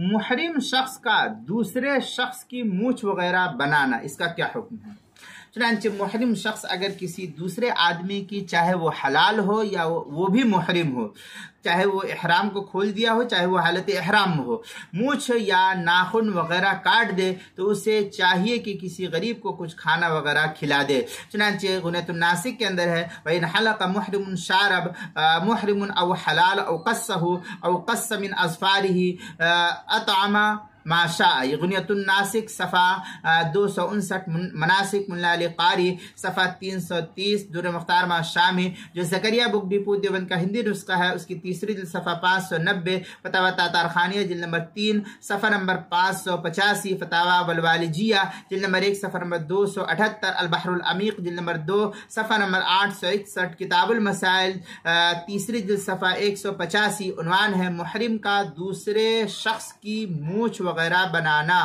محرم شخص کا دوسرے شخص کی مونچھ وغیرہ بنانا، اس کا کیا حکم ہے؟ چنانچہ محرم شخص اگر کسی دوسرے آدمی کی، چاہے وہ حلال ہو یا وہ بھی محرم ہو، چاہے وہ احرام کو کھول دیا ہو چاہے وہ حالت احرام میں ہو، مونچھ یا ناخن وغیرہ کاٹ دے تو اسے چاہیے کہ کسی غریب کو کچھ کھانا وغیرہ کھلا دے۔ چنانچہ غنیۃ الناسک کے اندر ہے وَإِنْ حَلَقَ مُحْرِمٌ شَارَبَ مُحْرِمٌ أَوْ حَلَالَ أَوْ قَصَّهُ أَوْ قَصَّ مِنْ أَظْفَارِهِ أَطْعَمَ ما شاء۔ یہ غنیۃ الناسک صفحہ 259، مناسک ملا علی قاری صفحہ 330، در مختار ما شامی، جو زکریہ بک ڈپو دیوبند کا ہندی نسخہ ہے، اس کی تیسری جلد صفحہ 590، فتاوی تاتار خانیہ جلد نمبر 3 صفحہ نمبر 585، فتاوی والوالجیہ جلد نمبر 1 صفحہ نمبر 278، البحر العمیق جلد نمبر 2 صفحہ نمبر 861، کتاب المسائل تیسری جلد صفحہ 185، عنوان ہے محرم کا دوسرے شخص کی مونچھ وغیرہ بنانا۔